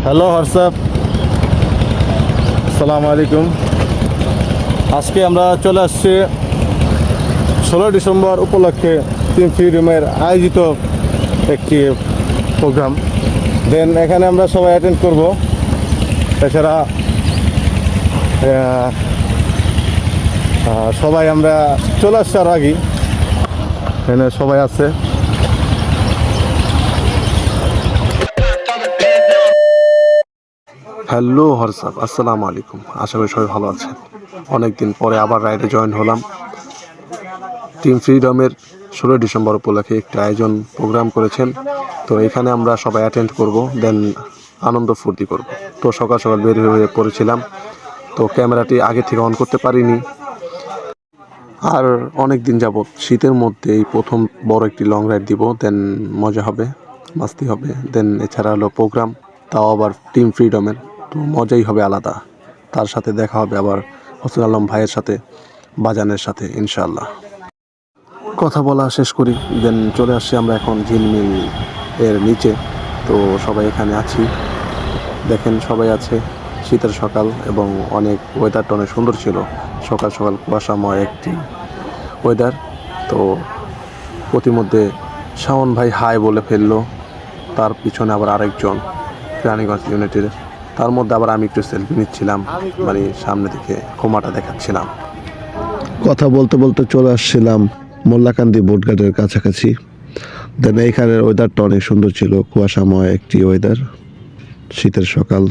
Hello WhatsApp, আসসালামু আলাইকুম। আজকে আমরা চলে আসছি 16 ডিসেম্বর উপলক্ষে টিম ফ্রিডমের আয়োজিত একটি প্রোগ্রাম। দেন এখানে আমরা সবাই অ্যাটেন্ড করব। এছাড়া সবাই আমরা চলে আসছি আর আগেই, এখানে সবাই আছে। হ্যালো হোয়াটসঅ্যাপ, আসসালামু আলাইকুম। আশা করি সবাই ভালো আছেন। অনেকদিন পরে আবার রাইডে জয়েন হলাম। টিম ফ্রিডমের 16 ডিসেম্বর উপলক্ষে একটি আয়োজন প্রোগ্রাম করেছেন, তো এখানে আমরা সবাই অ্যাটেন্ড করব, দেন আনন্দ ফুর্তি করব। তো সকাল সকাল বের হয়ে পড়েছিলাম, তো ক্যামেরাটি আগে থেকে অন করতে পারিনি। আর অনেক দিন যাবত শীতের মধ্যে এই প্রথম বড় একটি লং রাইড দিব, দেন মজা হবে, মাস্তি হবে। দেন এছাড়া হলো প্রোগ্রাম, তাও আবার টিম ফ্রিডমের, তো মজাই হবে আলাদা। তার সাথে দেখা হবে আবার হোসেন আলম ভাইয়ের সাথে, বাজানের সাথে ইনশাআল্লাহ। কথা বলা শেষ করি, দেন চলে আসছি আমরা এখন ঝিলমিল এর নিচে। তো সবাই এখানে আছি, দেখেন সবাই আছে। শীতের সকাল এবং অনেক ওয়েদারটা অনেক সুন্দর ছিল। সকাল সকাল কুয়াশাময় একটি ওয়েদার। তো প্রতিমধ্যে শাওন ভাই হাই বলে ফেললো, তার পিছনে আবার আরেকজন রানীগঞ্জ ইউনিটের, তার মধ্যে আবার আমি একটু সেলফি নিচ্ছিলাম, মানে সামনে থেকে ক্ষমাটা দেখাচ্ছিলাম। কথা বলতে বলতে চলে আসছিলাম মোল্লাকান্দি বোটঘাটের কাছাকাছি। দেন এইখানের ওয়েদারটা অনেক সুন্দর ছিল, কুয়াশাময় একটি ওয়েদার, শীতের সকাল।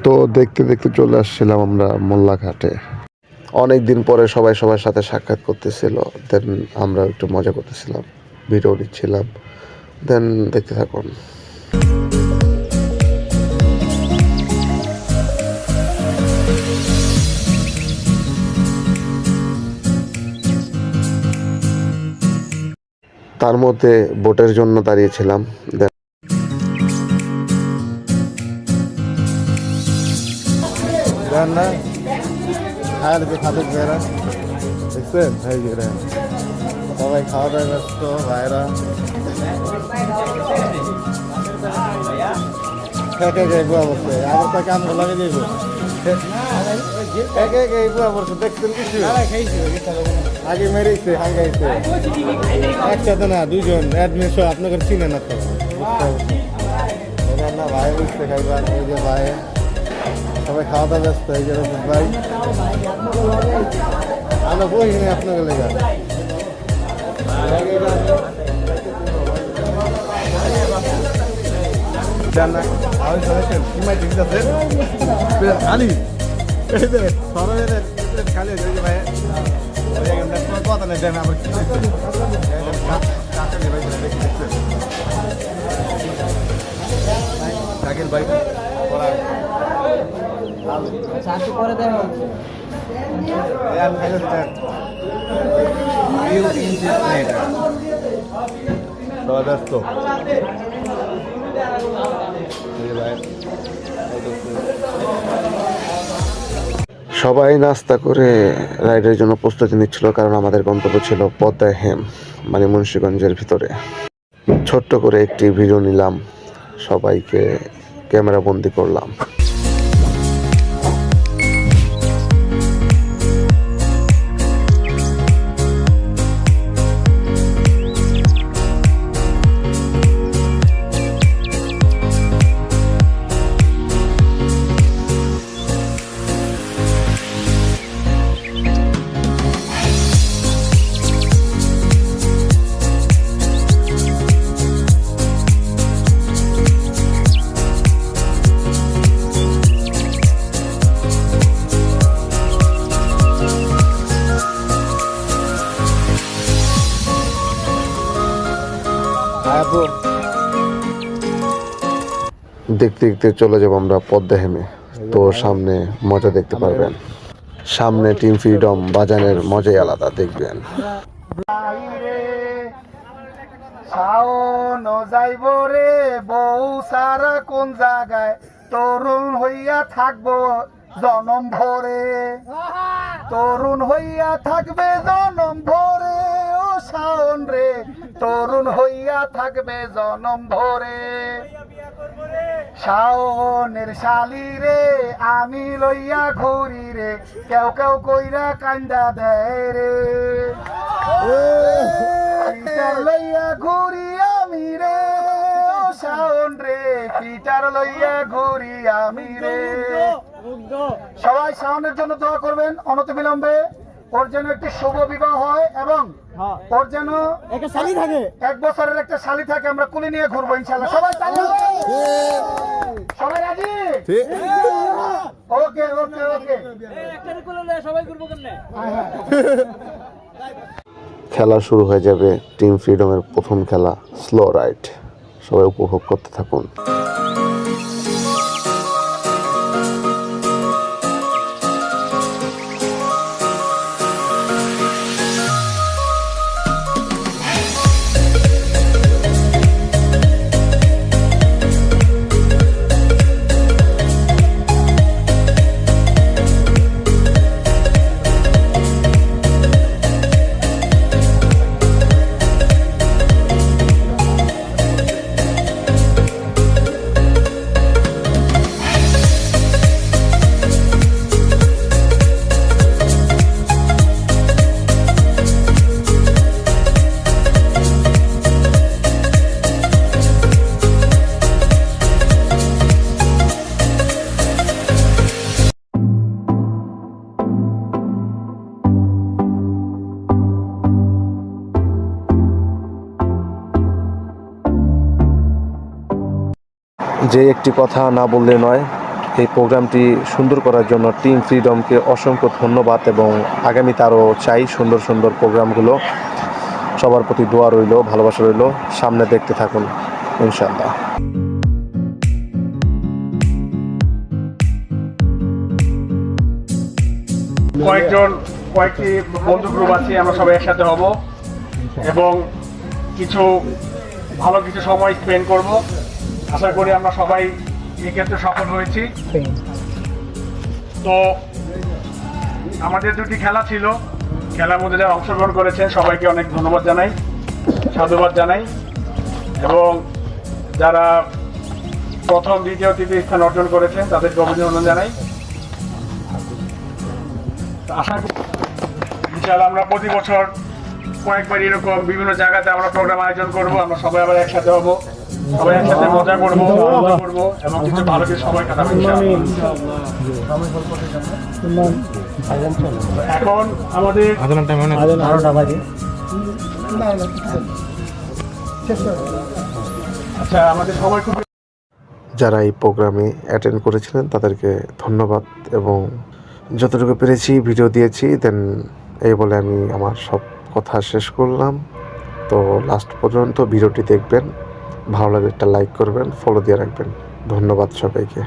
তো দেখতে দেখতে চলে আসছিলাম আমরা মোল্লাঘাটে। অনেক দিন পরে সবাই সবার সাথে সাক্ষাৎ করতেছিল, দেন আমরা একটু মজা করতেছিলাম, ভিডিও নিচ্ছিলাম। দেন দেখতে থাকুন। তার মধ্যে বোটের জন্য দাঁড়িয়েছিলাম। না খায়াল খাদের ভাইরা দেখছেন, ভাই সবাই খাওয়া দাওয়া ব্যস্ত ভাইরা। অবশ্যই আবার তাকে আমরা লাগে যাইব দেখছেন কিছু আগে মেরেছে হাঙ্গাইছে একসাথে না, দুজন অ্যাডমিট সহ আপনাকে চিনে না তো না। ভাই বুঝতে খাইবার ওই যে ভাই সবাই খাওয়া দাওয়া ব্যস্ত। এই যে ভাই আমরা বসি না আপনাকে লেগে খালি খালি ভাই কথা নেই আবার কি ভাই করে দেয় সবাই নাস্তা করে রাইডের জন্য প্রস্তুতি নিচ্ছিল, কারণ আমাদের গন্তব্য ছিল পদ্মায় হেম, মানে মুন্সিগঞ্জের ভিতরে। ছোট্ট করে একটি ভিডিও নিলাম, সবাইকে ক্যামেরা বন্দি করলাম। আপু দেখতে দেখতে চলে যাব আমরা পদ্মা হেমে। তো সামনে মজা দেখতে পারবেন, সামনে টিম ফ্রিডম বাজানের মজাই আলাদা, দেখবেন। শাওন যাইব রে বউ সারা কোন জায়গায়, তরুণ হইয়া থাকবো জনম ভরে, তরুণ হইয়া থাকবে জনম ভরে, ও শাওন রে তরুণ হইয়া থাকবে জনম ভরে। শাওনের শালি রে আমি লইয়া ঘুরি রে, কেউ কেউ কইরা কান্দা দেয় রে, ফিটার লইয়া ঘুরি আমি রে, ও শাওন রে ফিটার লইয়া ঘুরি আমি রে। সবাই শাওনের জন্য দোয়া করবেন অনতিবিলম্বে, ওর যেন একটি শুভ বিবাহ হয় এবং ওর যেন একটা শালি থাকে, 1 বছরের একটা শালি থাকে, আমরা কুলি নিয়ে ঘুরবো ইনশাআল্লাহ। সবাই সবাই রাজি? ওকে ওকে ওকে। খেলা শুরু হয়ে যাবে, টিম ফ্রিডমের প্রথম খেলা স্লো রাইড। সবাই উপভোগ করতে থাকুন। যে একটি কথা না বললে নয়, এই প্রোগ্রামটি সুন্দর করার জন্য টিম ফ্রিডমকে অসংখ্য ধন্যবাদ এবং আগামীতে আরও চাই সুন্দর সুন্দর প্রোগ্রামগুলো। সবার প্রতি দোয়া রইল, ভালোবাসা রইল, সামনে দেখতে থাকুন ইনশাআল্লাহ। কয়েকটি বন্ধু গ্রুপ আছে, আমরা সবাই একসাথে হব এবং ভালো কিছু সময় স্পেন্ড করব। আশা করি আমরা সবাই এক্ষেত্রে সফল হয়েছি। তো আমাদের 2টি খেলা ছিল, খেলার মধ্যে যারা অংশগ্রহণ করেছেন সবাইকে অনেক ধন্যবাদ জানাই, সাধুবাদ জানাই এবং যারা প্রথম, দ্বিতীয়, তৃতীয় স্থান অর্জন করেছেন তাদেরকে অভিনন্দন জানাই। আশা করি ইনশাআল্লাহ আমরা প্রতি বছর কয়েকবার এরকম বিভিন্ন জায়গাতে আমরা প্রোগ্রাম আয়োজন করব, আমরা সবাই আবার একসাথে হব, সবাই একসাথে মজা করবো, আনন্দ করবো এবং কিছু ভালো কিছু সময় কাটাবো ইনশাআল্লাহ। এখন আমাদের 12টা বাজে। আচ্ছা, আমাদের সবাই খুব যারা এই প্রোগ্রামে অ্যাটেন্ড করেছিলেন তাদেরকে ধন্যবাদ এবং যতটুকু পেরেছি ভিডিও দিয়েছি। দেন এই বলে আমি আমার সব কথা শেষ করলাম। তো লাস্ট পর্যন্ত ভিডিওটি দেখবেন, ভালো লাগে একটা লাইক করবেন, ফলো দিয়ে রাখবেন। ধন্যবাদ সবাইকে।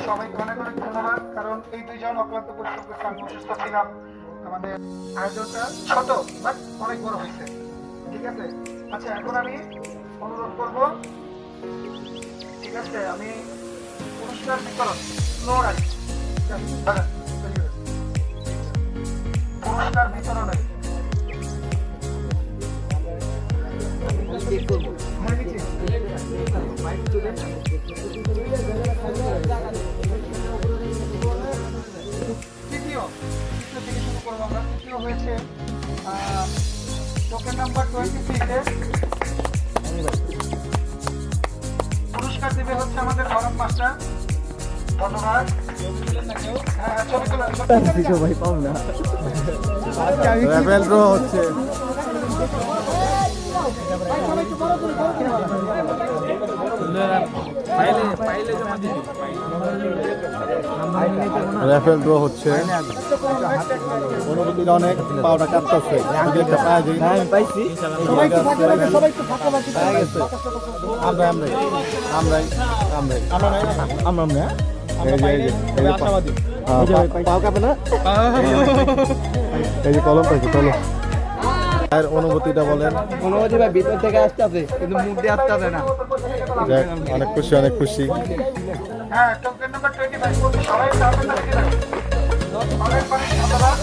সবাইকে অনেক অনেক ধন্যবাদ, কারণ এই 2 জন অক্লান্ত পরিশ্রম করতে আমি অসুস্থ ছিলাম। আমাদের আয়োজনটা ছোট বাট অনেক বড় হয়েছে, ঠিক আছে? আচ্ছা, এখন আমি অনুরোধ করব, ঠিক আছে, আমি পুরস্কার বিতরণ পুরস্কার বিতরণে তৃতীয় থেকে শুরু করবো আমরা। তৃতীয় হয়েছে টোকেন নাম্বার 23-তে। পুরস্কার দেবে হচ্ছে আমাদের হরফ মাস্টার। ধন্যবাদ। হ্যাঁ, ছবি তুলেন। র্যাফেল ড্র হচ্ছে। র্যাফেল ড্র হচ্ছে। অনুভূতিটা অনেক, পাওটা কাটতেছে। যদি একটা পাওয়া যায়। পাও কাঁপে না? এই যে কলম পাইছি, কলম। আর অনুভূতিটা বলেন। অনুভূতি ভাই ভিতর থেকে আসতে আছে কিন্তু মুখ দিয়ে আসতে হবে না। যাক, অনেক খুশি, অনেক খুশি। হ্যাঁ, টোকেন নাম্বার 25 সবাই সামনে রাখি। অনেক ধন্যবাদ।